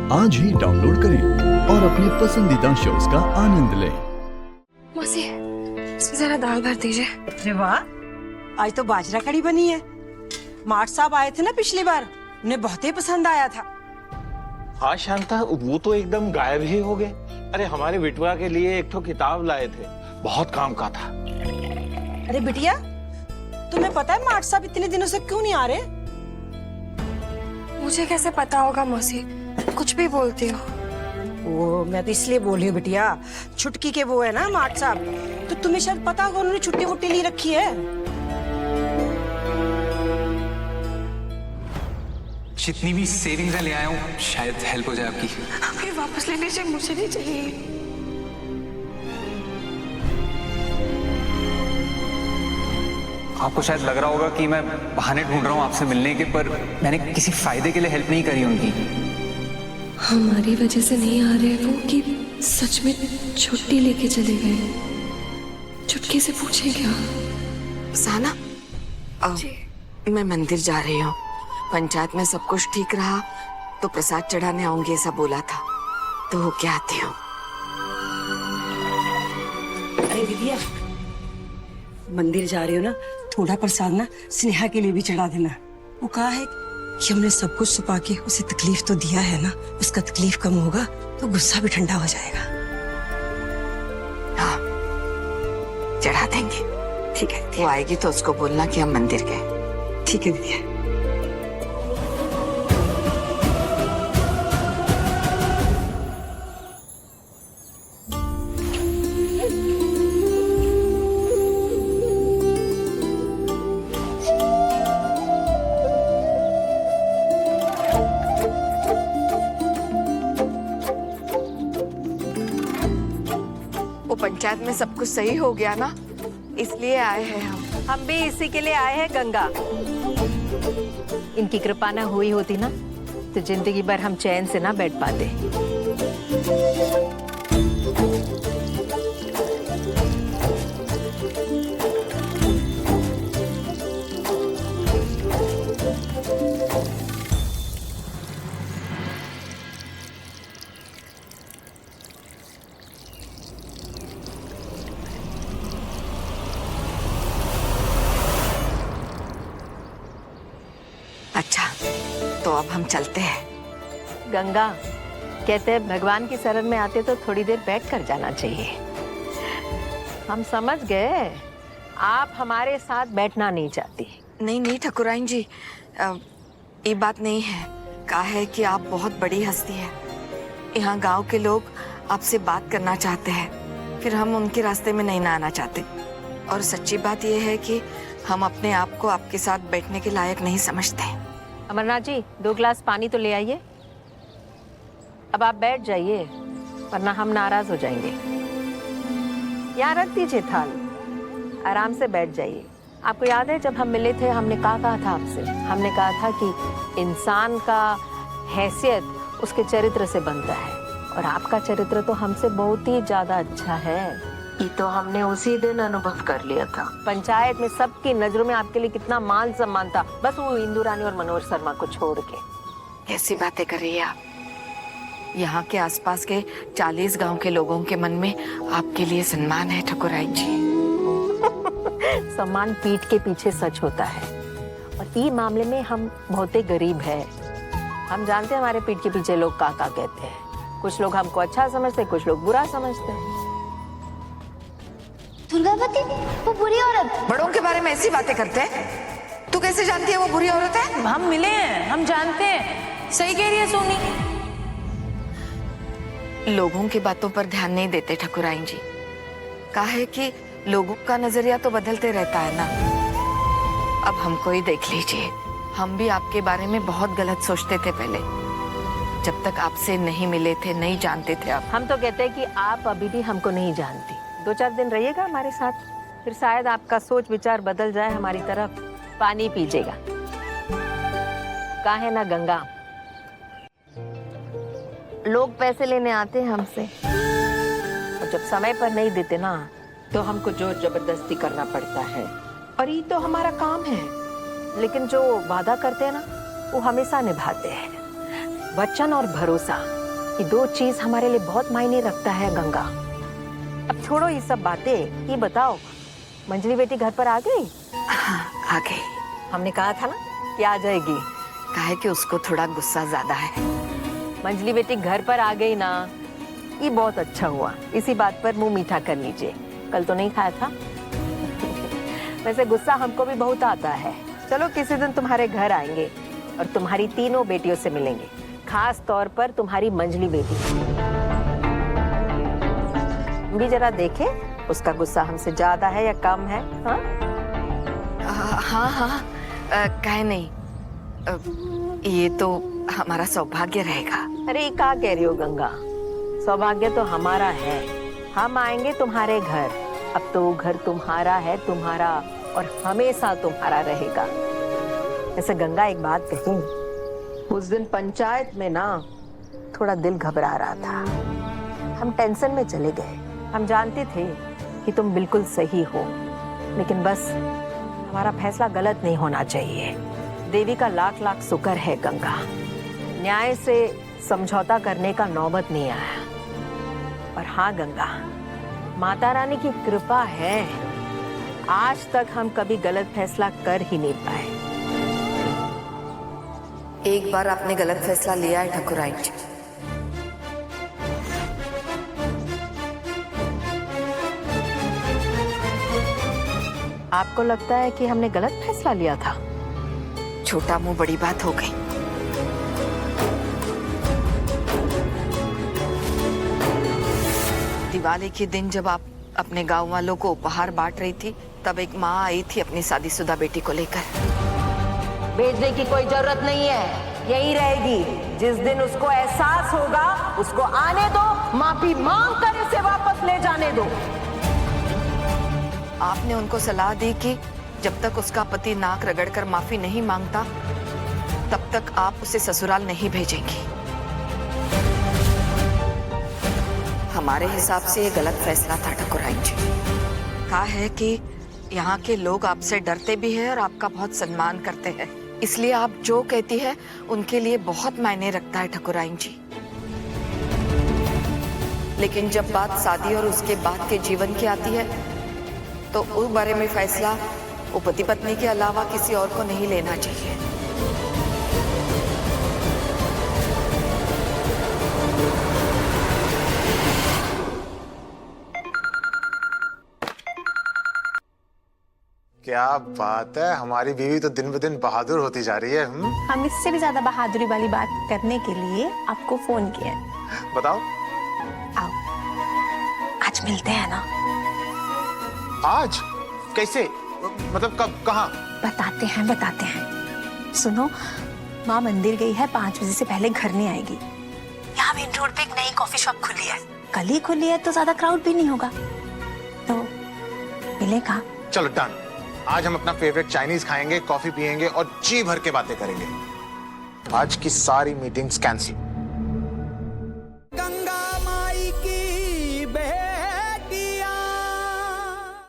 आज ही डाउनलोड करें और अपने पसंदीदा शोज का आनंद लें। मौसी, इसमें जरा दाल भर दीजिए। अरे वाह, आज तो बाजरा कड़ी बनी है। मार्ट साहब आए थे ना पिछली बार, उन्हें बहुत ही पसंद आया था। हाँ शांता, वो तो एकदम गायब ही हो गए। अरे हमारे बिटवा के लिए एक तो किताब लाए थे, बहुत काम का था। अरे बिटिया, तुम्हें पता है मार्ट साहब इतने दिनों से क्यों नहीं आ रहे? मुझे कैसे पता होगा मौसी, कुछ भी बोलती हो। वो मैं तो इसलिए बोल रही हूँ बिटिया, छुटकी के वो है ना मार्ट साहब, तो तुम्हें शायद पता होगा उन्होंने छुट्टी वुट्टी ली रखी है। जितनी भी सेविंग्स ले आया हूँ शायद हेल्प हो जाए आपकी। आप ये वापस ले लीजिए, मुझे नहीं चाहिए। आपको शायद लग रहा होगा कि मैं बहाने ढूंढ रहा हूँ आपसे मिलने के, पर मैंने किसी फायदे के लिए हेल्प नहीं करी उनकी। हमारी वजह से नहीं आ रहे वो कि सच में छुट्टी लेके चले गए। चुटकी से पूछे क्या? साना, मैं मंदिर जा रही हूँ। पंचायत में सब कुछ ठीक रहा तो प्रसाद चढ़ाने आऊंगी ऐसा बोला था, तो हो क्या आती हूँ। अरे बिटिया, मंदिर जा रही हो ना, थोड़ा प्रसाद ना स्नेहा के लिए भी चढ़ा देना। वो कहा है कि हमने सब कुछ छुपा के उसे तकलीफ तो दिया है ना, उसका तकलीफ कम होगा तो गुस्सा भी ठंडा हो जाएगा। हाँ, चढ़ा देंगे। ठीक है, वो आएगी तो उसको बोलना कि हम मंदिर गए। ठीक है बिटिया। पंचायत में सब कुछ सही हो गया ना, इसलिए आए हैं हम भी इसी के लिए आए हैं गंगा। इनकी कृपा ना हुई होती ना तो जिंदगी भर हम चैन से ना बैठ पाते। अच्छा, तो अब हम चलते हैं। गंगा कहते हैं भगवान की शरण में आते तो थोड़ी देर बैठ कर जाना चाहिए। हम समझ गए आप हमारे साथ बैठना नहीं चाहती। नहीं नहीं ठाकुराइन जी, ये बात नहीं है। कहा है कि आप बहुत बड़ी हस्ती है, यहाँ गांव के लोग आपसे बात करना चाहते हैं, फिर हम उनके रास्ते में नहीं ना आना चाहते। और सच्ची बात यह है कि हम अपने आप को आपके साथ बैठने के लायक नहीं समझते। अमरनाथ जी, 2 गिलास पानी तो ले आइए। अब आप बैठ जाइए वरना हम नाराज हो जाएंगे। यहाँ रख दीजिए थाल, आराम से बैठ जाइए। आपको याद है जब हम मिले थे हमने कहा था आपसे, हमने कहा था कि इंसान का हैसियत उसके चरित्र से बनता है, और आपका चरित्र तो हमसे बहुत ही ज्यादा अच्छा है। ये तो हमने उसी दिन अनुभव कर लिया था। पंचायत में सबकी नजरों में आपके लिए कितना मान सम्मान था, बस वो इंदु रानी और मनोज शर्मा को छोड़ के। कैसी बातें कर रही है आप? यहाँ के आसपास के 40 गांव के लोगों के मन में आपके लिए सम्मान है ठाकुराइन जी। सम्मान पीठ के पीछे सच होता है, और ये मामले में हम बहुत ही गरीब है। हम जानते हैं हमारे पीठ के पीछे लोग क्या कहते हैं। कुछ लोग हमको अच्छा समझते, कुछ लोग बुरा समझते हैं। दुर्गावती, वो बुरी औरत। बड़ों के बारे में ऐसी बातें करते हैं? तू कैसे जानती है वो बुरी औरत है? हम मिले हैं, हम जानते हैं। सही कह रही है सोनी। लोगों की बातों पर ध्यान नहीं देते ठाकुराइन जी। कहा है कि लोगों का नजरिया तो बदलते रहता है ना। अब हमको ही देख लीजिए, हम भी आपके बारे में बहुत गलत सोचते थे पहले, जब तक आपसे नहीं मिले थे, नहीं जानते थे आप। हम तो कहते हैं कि आप अभी भी हमको नहीं जानती। 2-4 दिन रहिएगा हमारे साथ, फिर शायद आपका सोच विचार बदल जाए हमारी तरफ। पानी पीजिएगा। कहा है ना गंगा, लोग पैसे लेने आते हैं हमसे, और जब समय पर नहीं देते ना तो हमको जोर जबरदस्ती करना पड़ता है, और ये तो हमारा काम है। लेकिन जो वादा करते हैं ना वो हमेशा निभाते हैं। वचन और भरोसा, ये दो चीज हमारे लिए बहुत मायने रखता है गंगा। अब छोड़ो ये सब बातें, ये बताओ मंजली बेटी घर पर आ गई? हाँ, आ गई। हमने कहा था ना कि आ जाएगी। काहे कि उसको थोड़ा गुस्सा ज्यादा है। मंजली बेटी घर पर आ गई ना, ये बहुत अच्छा हुआ। इसी बात पर मुंह मीठा कर लीजिए। कल तो नहीं खाया था। वैसे गुस्सा हमको भी बहुत आता है। चलो किसी दिन तुम्हारे घर आएंगे और तुम्हारी तीनों बेटियों से मिलेंगे, खास तौर पर तुम्हारी मंजली बेटी। भी जरा देखे उसका गुस्सा हमसे ज्यादा है या कम है। हाँ हाँ हाँ, काहे नहीं, ये तो हमारा सौभाग्य रहेगा। अरे ये क्या कह रही हो गंगा, सौभाग्य तो हमारा है। हम आएंगे तुम्हारे घर। अब तो घर तुम्हारा है, तुम्हारा और हमेशा तुम्हारा रहेगा। ऐसे गंगा एक बात कहूं, उस दिन पंचायत में ना थोड़ा दिल घबरा रहा था। हम टेंशन में चले गए। हम जानते थे कि तुम बिल्कुल सही हो, लेकिन बस हमारा फैसला गलत नहीं होना चाहिए। देवी का लाख लाख शुक्र है गंगा, न्याय से समझौता करने का नौबत नहीं आया। और हाँ गंगा, माता रानी की कृपा है, आज तक हम कभी गलत फैसला कर ही नहीं पाए। एक बार आपने गलत फैसला लिया है ठाकुराइन जी। आपको लगता है कि हमने गलत फैसला लिया था? छोटा मुंह बड़ी बात हो गई। दिवाली के दिन जब आप अपने गांव वालों को उपहार बांट रही थी, तब एक माँ आई थी अपनी शादीशुदा बेटी को लेकर। भेजने की कोई जरूरत नहीं है, यही रहेगी। जिस दिन उसको एहसास होगा उसको आने दो, माफी मांग कर इसे वापस ले जाने दो। आपने उनको सलाह दी कि जब तक उसका पति नाक रगड़कर माफी नहीं मांगता, तब तक आप उसे ससुराल नहीं भेजेंगी। हमारे हिसाब से ये गलत फैसला था ठाकुराइन जी। कहा है कि यहाँ के लोग आपसे डरते भी हैं और आपका बहुत सम्मान करते हैं, इसलिए आप जो कहती है उनके लिए बहुत मायने रखता है ठाकुराइन जी। लेकिन जब बात शादी और उसके बाद के जीवन की आती है, तो उस बारे में फैसला वो पति पत्नी के अलावा किसी और को नहीं लेना चाहिए। क्या बात है, हमारी बीवी तो दिन ब दिन बहादुर होती जा रही है। हम इससे भी ज्यादा बहादुरी वाली बात करने के लिए आपको फोन किया है। बताओ। आओ, आज मिलते हैं ना? आज? कैसे? मतलब कब, कहाँ? बताते हैं। सुनो, माँ मंदिर गई है, 5 बजे से पहले घर नहीं आएगी। यहाँ मेन रोड पे एक नई कॉफी शॉप खुली है, कल ही खुली है, तो ज्यादा क्राउड भी नहीं होगा, तो मिलेगा। चलो डन। आज हम अपना फेवरेट चाइनीज खाएंगे, कॉफी पियेंगे और जी भर के बातें करेंगे। आज की सारी मीटिंग्स कैंसिल।